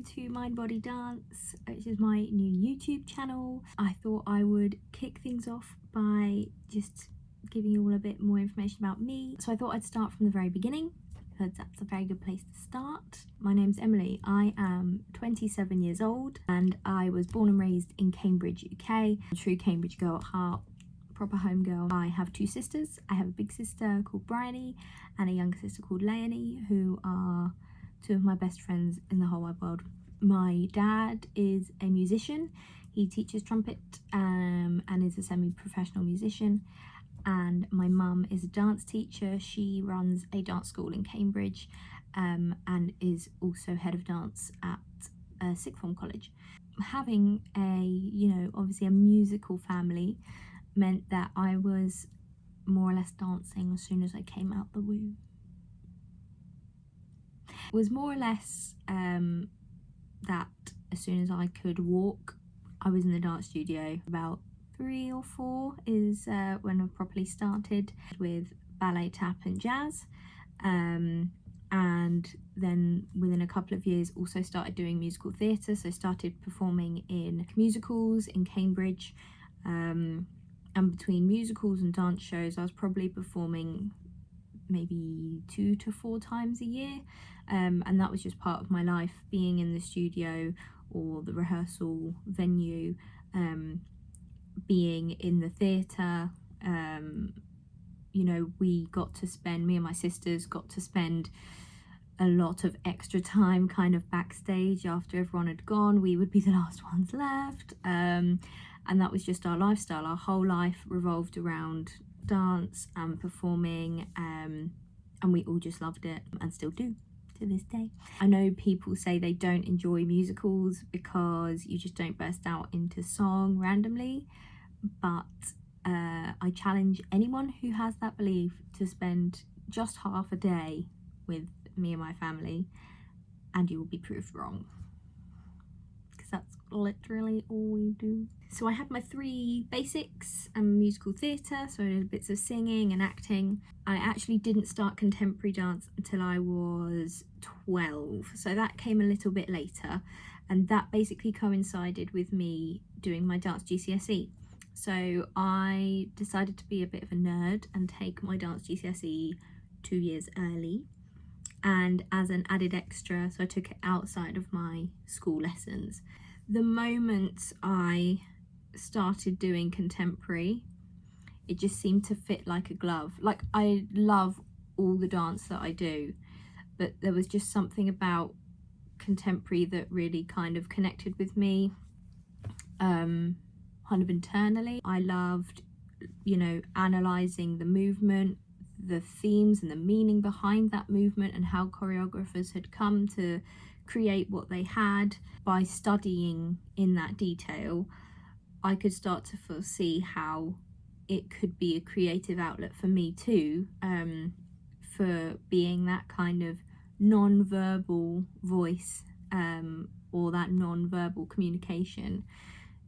welcome to Mind Body Dance, which is my new YouTube channel. I thought I would kick things off by just giving you all a bit more information about me. So I thought I'd start from the very beginning, because that's a very good place to start. My name's Emily. I am 27 years old and I was born and raised in Cambridge, UK. I'm a true Cambridge girl at heart, proper home girl. I have two sisters. I have a big sister called Bryony and a younger sister called Leonie, who are two of my best friends in the whole wide world. My dad is a musician. He teaches trumpet and is a semi-professional musician. And my mum is a dance teacher. She runs a dance school in Cambridge and is also head of dance at a sixth form college. Having obviously a musical family meant that I was more or less dancing as soon as I came out the womb. It was more or less that as soon as I could walk, I was in the dance studio. About 3 or 4 is when I properly started with ballet, tap and jazz, and then within a couple of years also started doing musical theatre. So started performing in musicals in Cambridge, and between musicals and dance shows I was probably performing maybe 2 to 4 times a year, and that was just part of my life, being in the studio or the rehearsal venue, being in the theatre. Me and my sisters got to spend a lot of extra time kind of backstage. After everyone had gone, we would be the last ones left, and that was just our lifestyle. Our whole life revolved around dance and performing, and we all just loved it and still do to this day. I know people say they don't enjoy musicals because you just don't burst out into song randomly, but I challenge anyone who has that belief to spend just half a day with me and my family and you will be proved wrong, because that's literally all we do. So I had my 3 basics and musical theatre, so I did bits of singing and acting. I actually didn't start contemporary dance until I was 12, so that came a little bit later, and that basically coincided with me doing my dance GCSE. So I decided to be a bit of a nerd and take my dance GCSE 2 years early, and as an added extra, so I took it outside of my school lessons. The moment I started doing contemporary, it just seemed to fit like a glove. Like, I love all the dance that I do, but there was just something about contemporary that really kind of connected with me, kind of internally. I loved, analysing the movement, the themes and the meaning behind that movement, and how choreographers had come to create what they had. By studying in that detail, I could start to foresee how it could be a creative outlet for me too, for being that kind of non-verbal voice, or that non-verbal communication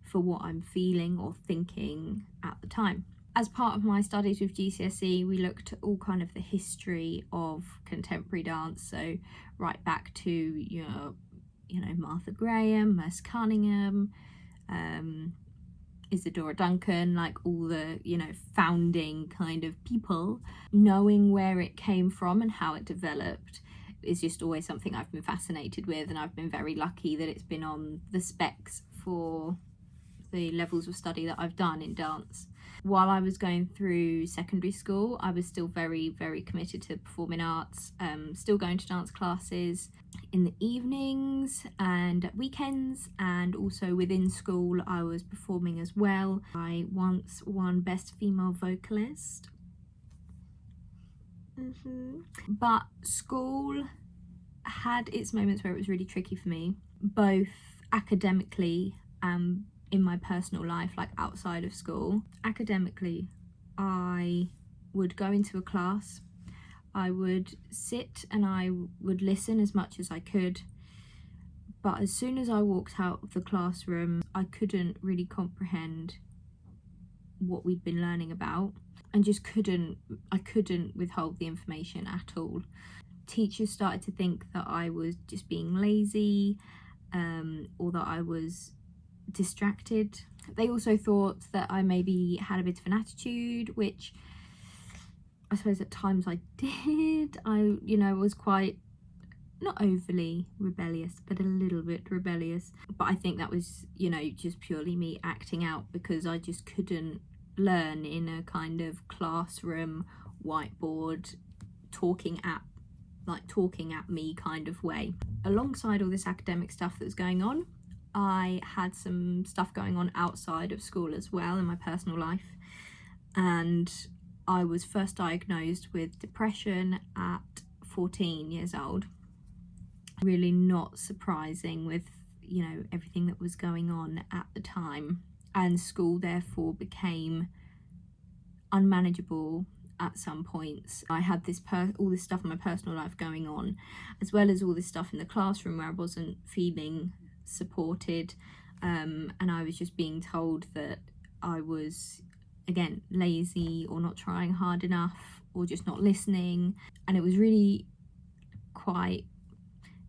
for what I'm feeling or thinking at the time. As part of my studies with GCSE, we looked at all kind of the history of contemporary dance, so right back to Martha Graham, Merce Cunningham, Isadora Duncan, like all the founding kind of people. Knowing where it came from and how it developed is just always something I've been fascinated with, and I've been very lucky that it's been on the specs for the levels of study that I've done in dance. While I was going through secondary school, I was still very, very committed to performing arts, still going to dance classes in the evenings and at weekends, and also within school I was performing as well. I once won Best Female Vocalist. But school had its moments where it was really tricky for me, both academically and in my personal life, like outside of school. Academically, I would go into a class, I would sit and I would listen as much as I could, but as soon as I walked out of the classroom, I couldn't really comprehend what we'd been learning about, and just I couldn't withhold the information at all. Teachers started to think that I was just being lazy, or that I was distracted. They also thought that I maybe had a bit of an attitude, which I suppose at times I did. I, was quite, not overly rebellious, but a little bit rebellious. But I think that was, just purely me acting out, because I just couldn't learn in a kind of classroom, whiteboard, talking at me kind of way. Alongside all this academic stuff that was going on, I had some stuff going on outside of school as well in my personal life, and I was first diagnosed with depression at 14 years old. Really not surprising with, everything that was going on at the time, and school therefore became unmanageable at some points. I had all this stuff in my personal life going on, as well as all this stuff in the classroom where I wasn't feeling supported, and I was just being told that I was, again, lazy or not trying hard enough or just not listening. And it was really quite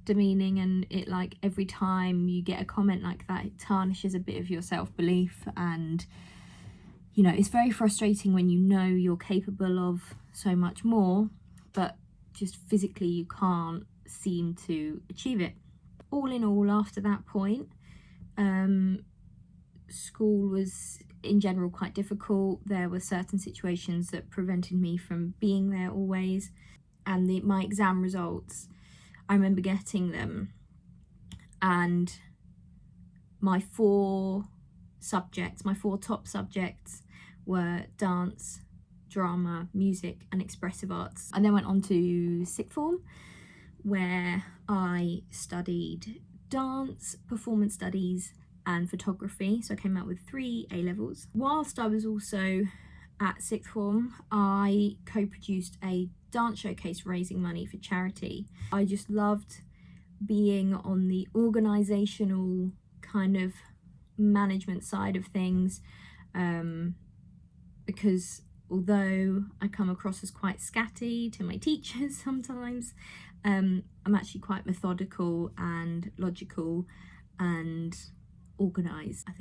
demeaning, and it, like, every time you get a comment like that, it tarnishes a bit of your self-belief. And it's very frustrating when you're capable of so much more, but just physically you can't seem to achieve it. All in all, after that point, school was in general quite difficult. There were certain situations that prevented me from being there always, and my exam results, I remember getting them, and my four top subjects were dance, drama, music and expressive arts. I then went on to sixth form, where I studied dance, performance studies and photography. So I came out with 3 A-levels. Whilst I was also at sixth form, I co-produced a dance showcase raising money for charity. I just loved being on the organisational kind of management side of things, because although I come across as quite scatty to my teachers sometimes, I'm actually quite methodical and logical and organised. I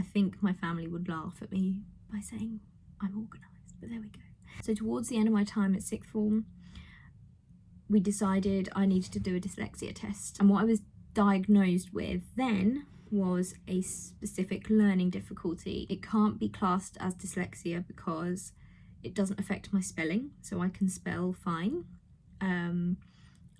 think my family would laugh at me by saying I'm organised, but there we go. So towards the end of my time at sixth form, we decided I needed to do a dyslexia test, and what I was diagnosed with then was a specific learning difficulty. It can't be classed as dyslexia because it doesn't affect my spelling, so I can spell fine.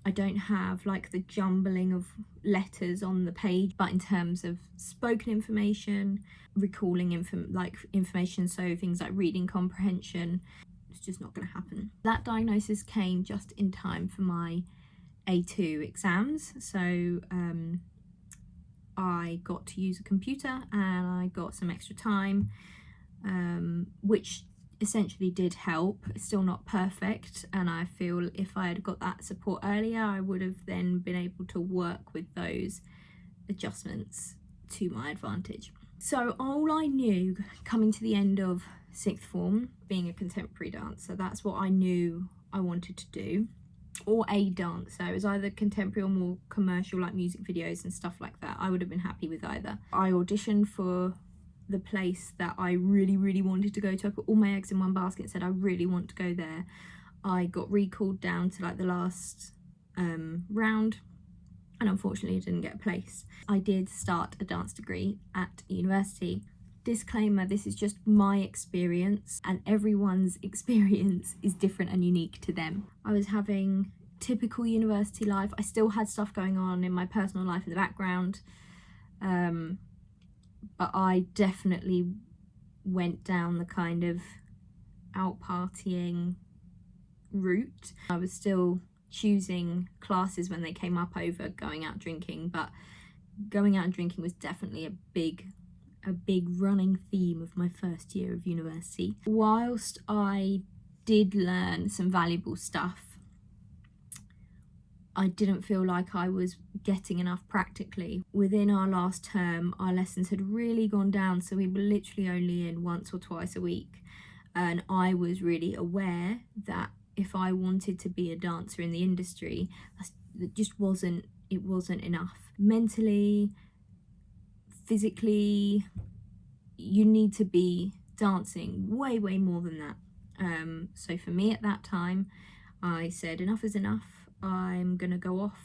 I don't have like the jumbling of letters on the page, but in terms of spoken information, recalling information, so things like reading comprehension, it's just not going to happen. That diagnosis came just in time for my A2 exams, so I got to use a computer and I got some extra time, which essentially did help. It's still not perfect, and I feel if I had got that support earlier, I would have then been able to work with those adjustments to my advantage. So all I knew coming to the end of sixth form, being a contemporary dancer, that's what I knew I wanted to do, or a dancer. It was either contemporary or more commercial, like music videos and stuff like that. I would have been happy with either. I auditioned for the place that I really, really wanted to go to. I put all my eggs in one basket and said I really want to go there. I got recalled down to like the last round, and unfortunately I didn't get a place. I did start a dance degree at university. Disclaimer, this is just my experience, and everyone's experience is different and unique to them. I was having typical university life. I still had stuff going on in my personal life in the background, but I definitely went down the kind of out partying route. I was still choosing classes when they came up over going out drinking, but going out and drinking was definitely a big running theme of my first year of university. Whilst I did learn some valuable stuff, I didn't feel like I was getting enough practically. Within our last term, our lessons had really gone down, so we were literally only in once or twice a week, and I was really aware that if I wanted to be a dancer in the industry, that just wasn't it wasn't enough. Mentally, physically, you need to be dancing way more than that. So for me at that time, I said enough is enough. I'm gonna go off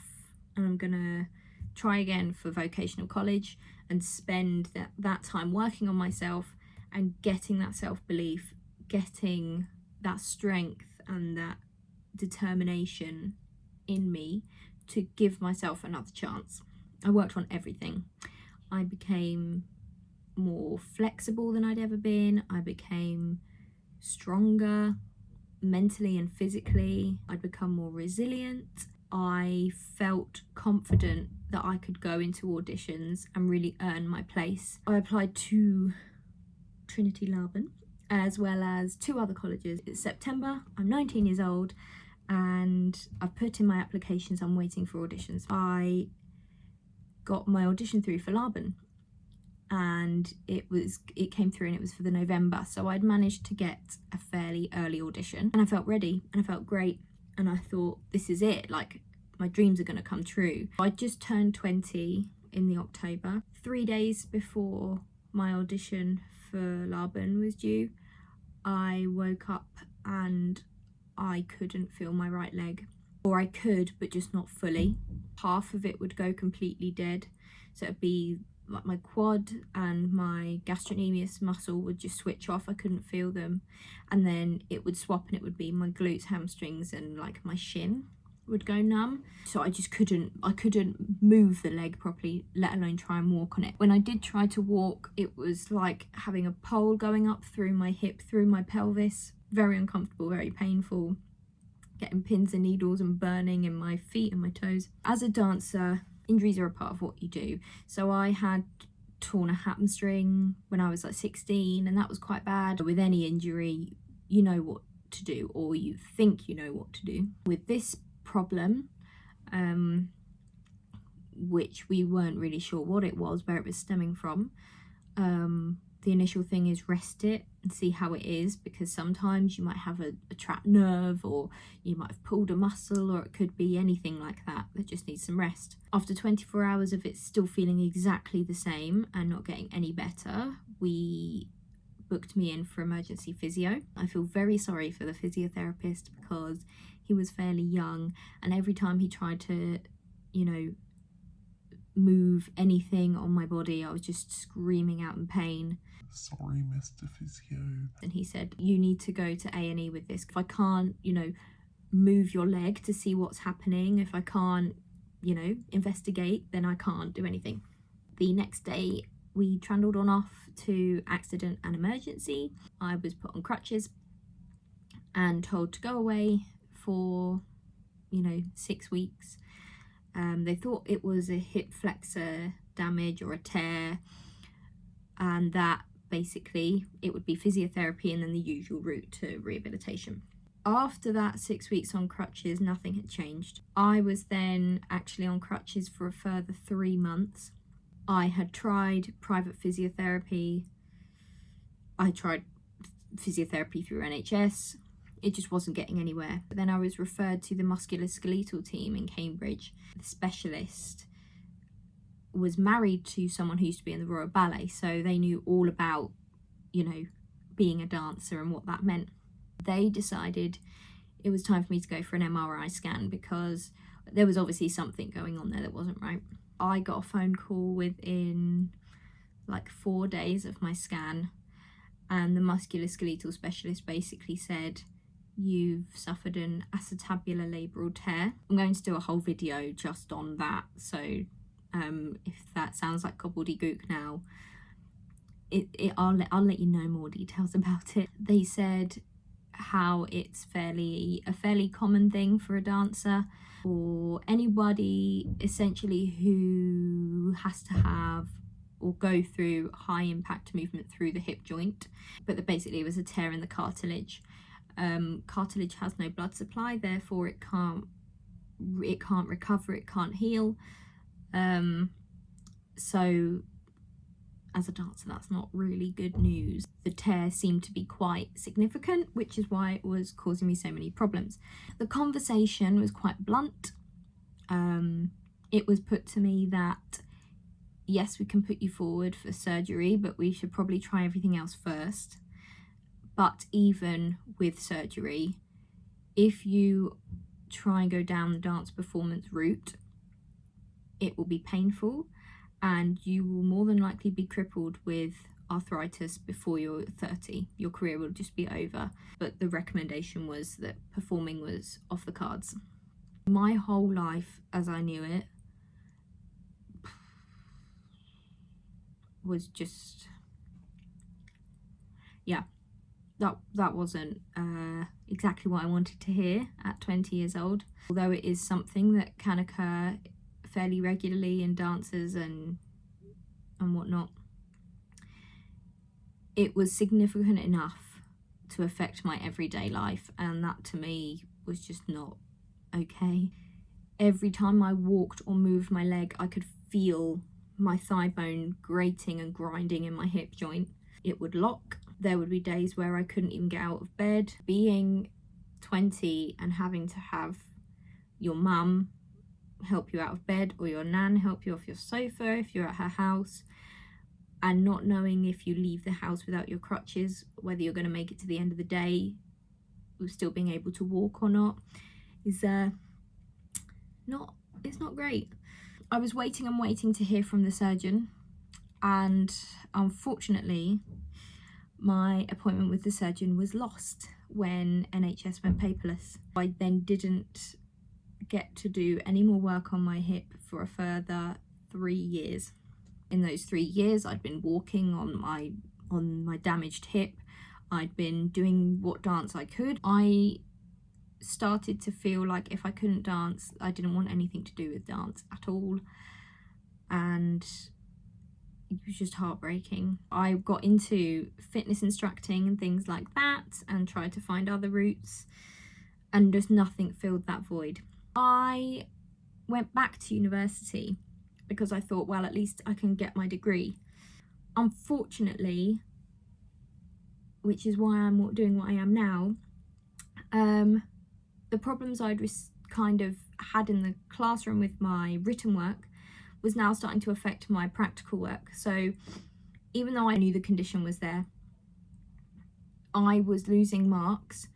and I'm gonna try again for vocational college and spend that time working on myself and getting that self-belief, getting that strength and that determination in me to give myself another chance. I worked on everything. I became more flexible than I'd ever been. I became stronger mentally and physically. I'd become more resilient. I felt confident that I could go into auditions and really earn my place. I applied to Trinity Laban as well as 2 other colleges. It's September, I'm 19 years old, and I've put in my applications. I'm waiting for auditions. I got my audition through for Laban, and it came through and it was for the November, so I'd managed to get a fairly early audition and I felt ready and I felt great, and I thought, this is it, like my dreams are going to come true. I just turned 20 in the October. 3 days before my audition for Laban was due, I woke up and I couldn't feel my right leg, or I could but just not fully. Half of it would go completely dead, so it'd be like my quad and my gastrocnemius muscle would just switch off. I couldn't feel them, and then it would swap and it would be my glutes, hamstrings, and like my shin would go numb. So I couldn't move the leg properly, let alone try and walk on it. When I did try to walk, it was like having a pole going up through my hip, through my pelvis. Very uncomfortable, very painful, getting pins and needles and burning in my feet and my toes. As a dancer, injuries are a part of what you do. So I had torn a hamstring when I was like 16, and that was quite bad. With any injury, you know what to do, or you think you know what to do. With this problem, which we weren't really sure what it was, where it was stemming from, the initial thing is rest it and see how it is, because sometimes you might have a trapped nerve, or you might have pulled a muscle, or it could be anything like that just needs some rest. After 24 hours of it still feeling exactly the same and not getting any better, we booked me in for emergency physio. I feel very sorry for the physiotherapist because he was fairly young, and every time he tried to, move anything on my body, I was just screaming out in pain. Sorry, Mr. Physio. And he said, you need to go to A&E with this. If I can't, move your leg to see what's happening, if I can't, investigate, then I can't do anything. The next day, we trundled on off to accident and emergency. I was put on crutches and told to go away for, 6 weeks. They thought it was a hip flexor damage or a tear, and that basically it would be physiotherapy and then the usual route to rehabilitation. After that 6 weeks on crutches, nothing had changed. I was then actually on crutches for a further 3 months. I had tried private physiotherapy. I tried physiotherapy through NHS. It just wasn't getting anywhere. But then I was referred to the musculoskeletal team in Cambridge. The specialist was married to someone who used to be in the Royal Ballet, so they knew all about, being a dancer and what that meant. They decided it was time for me to go for an MRI scan because there was obviously something going on there that wasn't right. I got a phone call within like 4 days of my scan, and the musculoskeletal specialist basically said, you've suffered an acetabular labral tear. I'm going to do a whole video just on that, so if that sounds like gobbledygook now, I'll let you know more details about it. They said how it's a fairly common thing for a dancer, or anybody essentially who has to have or go through high impact movement through the hip joint, but that basically it was a tear in the cartilage. Cartilage has no blood supply, therefore it can't recover, it can't heal. So as a dancer, that's not really good news. The tear seemed to be quite significant, which is why it was causing me so many problems. The conversation was quite blunt. it was put to me that yes, we can put you forward for surgery, but we should probably try everything else first. But even with surgery, if you try and go down the dance performance route, it will be painful and you will more than likely be crippled with arthritis before you're 30. Your career will just be over. But the recommendation was that performing was off the cards. My whole life as I knew it was just, yeah, that wasn't exactly what I wanted to hear at 20 years old. Although it is something that can occur fairly regularly in dancers and whatnot, it was significant enough to affect my everyday life, and that to me was just not okay. Every time I walked or moved my leg, I could feel my thigh bone grating and grinding in my hip joint. It would lock. There would be days where I couldn't even get out of bed. Being 20 and having to have your mum help you out of bed or your nan help you off your sofa if you're at her house, and not knowing if you leave the house without your crutches, whether you're going to make it to the end of the day with still being able to walk or not, is it's not great. I was waiting and waiting to hear from the surgeon, and unfortunately my appointment with the surgeon was lost when NHS went paperless. I then didn't get to do any more work on my hip for a further 3 years. In those 3 years I'd been walking on my damaged hip. I'd been doing what dance I could. I started to feel like if I couldn't dance, I didn't want anything to do with dance at all, and it was just heartbreaking. I got into fitness instructing and things like that and tried to find other routes, and just nothing filled that void. I went back to university because I thought, well, at least I can get my degree. Unfortunately, which is why I'm doing what I am now, the problems I'd kind of had in the classroom with my written work was now starting to affect my practical work. So even though I knew the condition was there, I was losing marks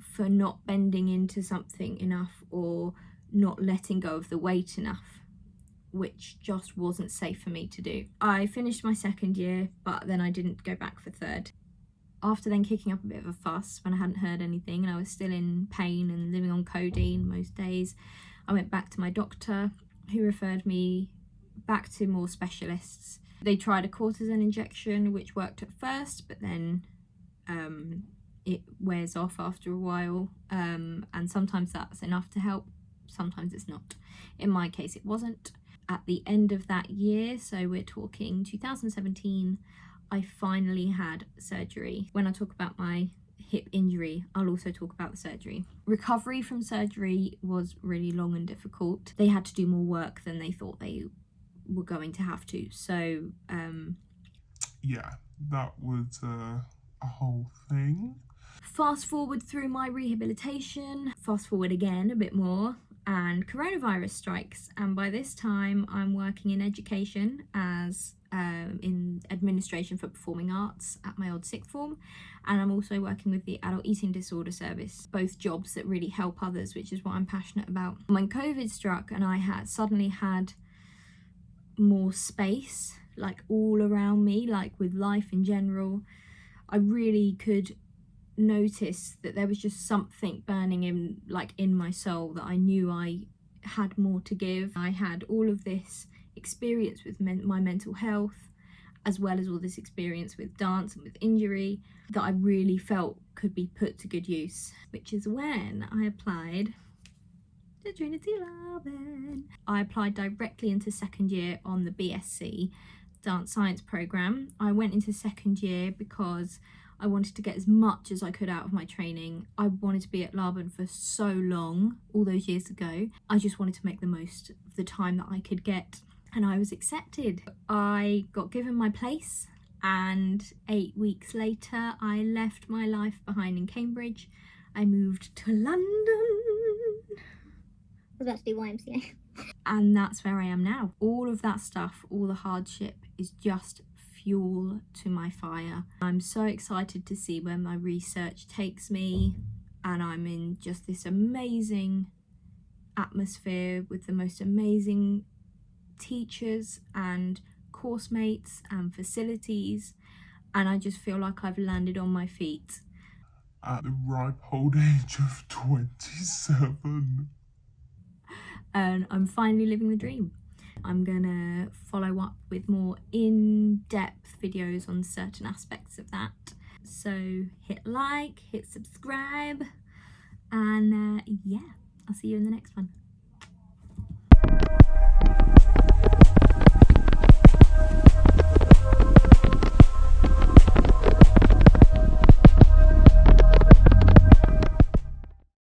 for not bending into something enough or not letting go of the weight enough, which just wasn't safe for me to do. I finished my second year, but then I didn't go back for third. After then kicking up a bit of a fuss when I hadn't heard anything and I was still in pain and living on codeine most days, I went back to my doctor, who referred me back to more specialists. They tried a cortisone injection, which worked at first, but then it wears off after a while, and sometimes that's enough to help, sometimes it's not. In my case, it wasn't. At the end of that year, so we're talking 2017, I finally had surgery. When I talk about my hip injury, I'll also talk about the surgery. Recovery from surgery was really long and difficult. They had to do more work than they thought they were going to have to. So, Yeah, that was a whole thing. Fast forward through my rehabilitation, fast forward again a bit more, and coronavirus strikes. And by this time, I'm working in education as in administration for performing arts at my old sixth form, and I'm also working with the adult eating disorder service, both jobs that really help others, which is what I'm passionate about. When COVID struck and I had suddenly had more space, like all around me, like with life in general, I really could notice that there was just something burning in my soul, that I knew I had more to give. I had all of this experience with my mental health, as well as all this experience with dance and with injury, that I really felt could be put to good use, which is when I applied to Trinity Laban. I applied directly into second year on the BSc Dance Science programme. I went into second year because I wanted to get as much as I could out of my training. I wanted to be at Laban for so long, all those years ago. I just wanted to make the most of the time that I could get, and I was accepted. I got given my place, and 8 weeks later I left my life behind in Cambridge. I moved to London. was about to do YMCA. And that's where I am now. All of that stuff, all the hardship is just fuel to my fire. I'm so excited to see where my research takes me, and I'm in just this amazing atmosphere with the most amazing teachers and course mates and facilities, and I just feel like I've landed on my feet. At the ripe old age of 27. And I'm finally living the dream. I'm gonna follow up with more in-depth videos on certain aspects of that. So hit like, hit subscribe, and yeah, I'll see you in the next one.